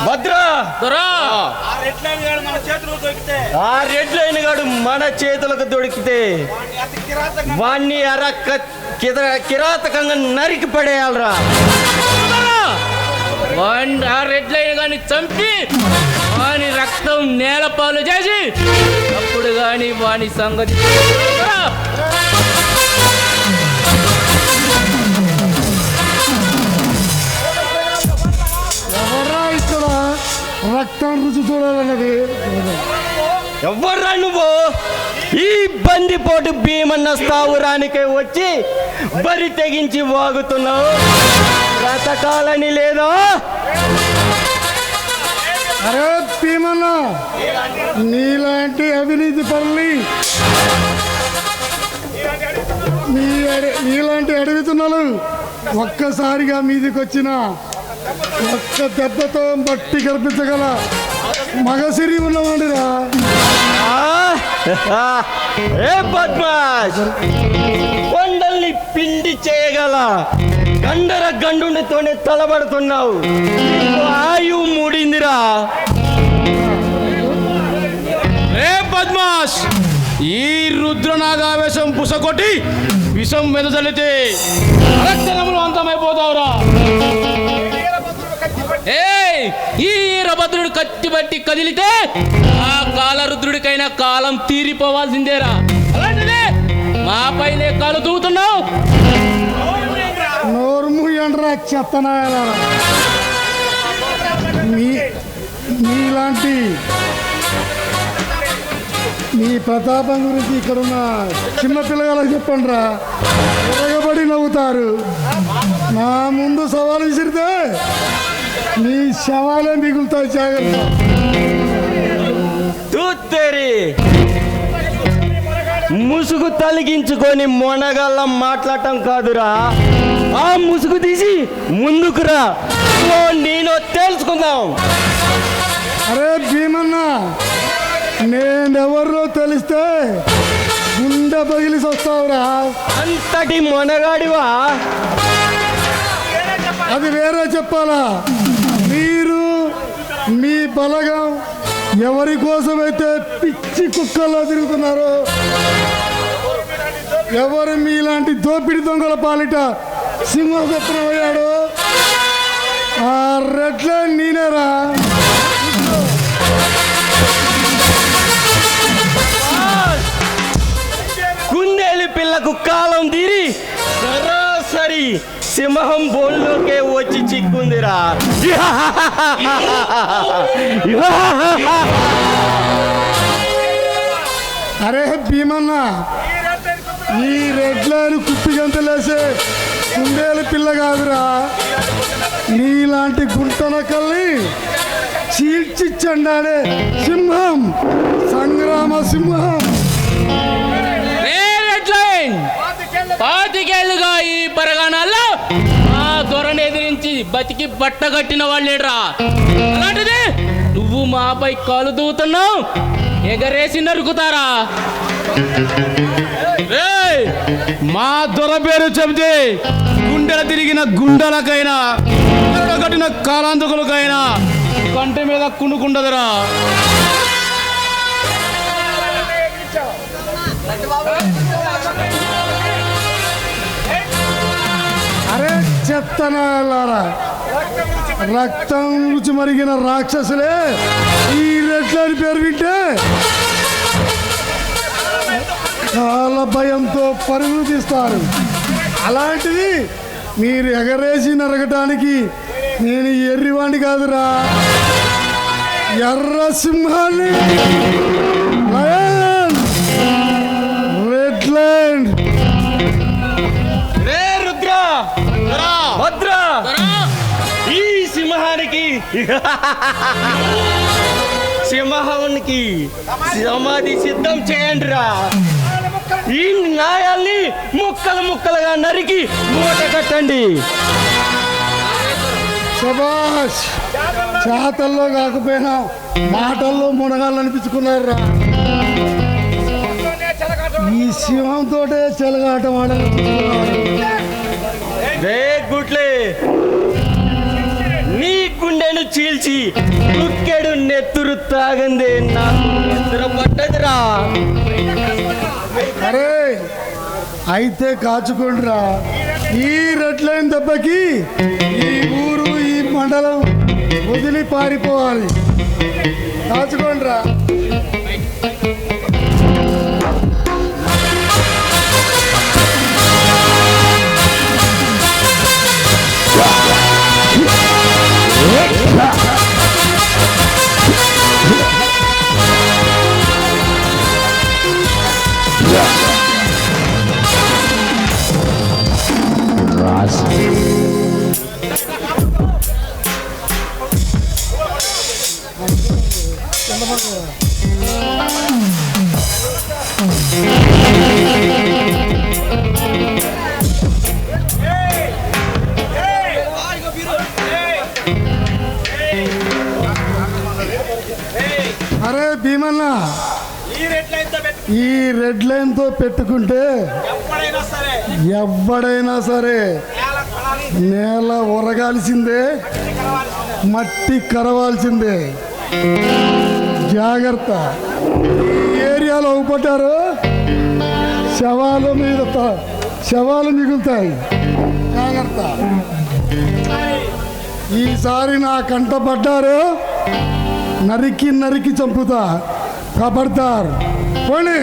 భద్రా ఆ red line గాడు మన చేతులకు దొరికితే వాణ్ణి కిరాతకంగా నరికి పడేయాలరా. ఆ రెడ్ లైన్ గాని చంపి వాని రక్తం నేలపాలు చేసి అప్పుడు గాని వాని సంగతి. ఎవరా ఇక్కడ రక్తం రుచి చూడాలన్నది? ఎవర్రా నువ్వు? ఈ బందిపోటు భీమన్న స్థావురానికే వచ్చి బరి తెగించి వాగుతున్నావు. బ్రతకాలని లేదా? అరే భీమన్న, నీలాంటి అవినీతి పనులు, నీలాంటి అడుగుతున్నాను ఒక్కసారిగా మీదికి వచ్చిన ఒక్క దెబ్బతో బట్టి కల్పించగల మగసిరి ఉన్నవాడిరా. ఏ బద్మాష్, కొండల్ని పిండి చేయగల గండర గండునితోనే తలబడుతున్నావు. ఆయువు మూడిందిరా. ఏ బద్మాష్, ఈ రుద్రనాగావేశం పుసకొట్టి విషం వెదజల్లితే రక్తనములు అంతమైపోతావురా. ఈ ఈరభద్రుడు కత్తి బట్టి కదిలితే ఆ కాలరుద్రుడికైనా కాలం తీరిపోవాల్సిందేరా. అలాంటిదే మా పైనే కాలు దూతున్నావు. నోర్ము ఎండ్రా చెత్తనాయాల. నీలాంటి నీ ప్రతాపం గురించి ఇక్కడున్న చిన్న పిల్లగాళ్ళకి చెప్పండి రా, ఎరగబడి నవ్వుతారు. నా ముందు సవాలు విసిరితే నీ శవాలే మిగులుతాయి. జాగ్రత్త. ముసుగు తొలగించుకొని మొనగల్ల మాట్లాడటం కాదురా, ఆ ముసుగు తీసి ముందుకురా. నేను తెలుసుకుందాం. అరే భీమన్న, నేనెవరో తెలిస్తే గుండె పగిలిసి వస్తావురా. అంతటి మొనగాడివా? అది వేరే చెప్పాలా? మీరు మీ బలగం ఎవరి కోసమైతే పిచ్చి కుక్కల్లో తిరుగుతున్నారో, ఎవరు మీలాంటి దోపిడి దొంగల పాలిట సింహసత్రం అయ్యాడో ఆ రెడ్ల నేనేరా. కుందేలి పిల్లకు కాలం తీరి సరాసరి సింహం బోన్లోకే వచ్చి చిక్కుందిరా. అరే భీమన్న, ఈ రెడ్లను కుప్పి గంతలేసే కుందేలు పిల్ల కాదురా. నీలాంటి గుంటనకల్ని చీల్చి చెండాడే సింహం, సంగ్రామ సింహం. పాతికేళ్లుగా ఈ పరగాణాల్లో ఆ దొరని ఎదిరించి బతికి బట్టగట్టిన వాళ్ళేడ్రా. అలాంటిది నువ్వు మాపై కాలు దూతున్నావు, ఎగరేసి నరుకుతారా? మా దొర పేరు చెబితే గుండెల తిరిగిన గుండెలకైనా కట్టిన కాలాంతకులకైనా కంటి మీద కుండుకుండదురా. అరే చెత్తనారా, రక్తం రుచి మరిగిన రాక్షసులే ఈ రెడ్లని పేరు వింటే చాలా భయంతో పరుగులు తీస్తారు. అలాంటిది మీరు ఎగరేసి నరగటానికి నేను ఎర్రివాణ్ణి కాదురా, ఎర్ర సింహాన్ని. Red land. భద్రా, ఈ సింహానికి సమాధి సిద్ధం చేయండి రా. ఈ న్యాయాల్ని ముక్కలు ముక్కలుగా నరికి మూట కట్టండి. శభాష్, చేతల్లో కాకపోయినా మాటల్లో మునగాలనిపించుకున్నారు రా. ఈ సింహంతో చెలగాటం ఆడాలనిపించుకున్నారు. గుడ్లే, నీ గుండెను చీల్చి కుక్కెడు నెత్తురు తాగందే నాకు నిద్ర పట్టదురా. అరే అయితే కాచుకోండిరా. ఈ రెడ్ లైన్ దెబ్బకి ఈ ఊరు ఈ మండలం వదిలి పారిపోవాలి. కాచుకోండిరా. అరే భీమన్న, ఈ రెడ్ లైన్ తో పెట్టుకుంటే ఎవడైనా సరే నేల ఒరగాల్సిందే, మట్టి కరవాల్సిందే. జాగ్రత్త. ఈ ఏరియాలో ఊపట్టారు శవాల మీద శవాలు మిగులుతాయి. జాగ్రత్త. ఈసారి నా కంట పడ్డారు నరికి నరికి చంపుతా. కాపాడతారు. పోనీ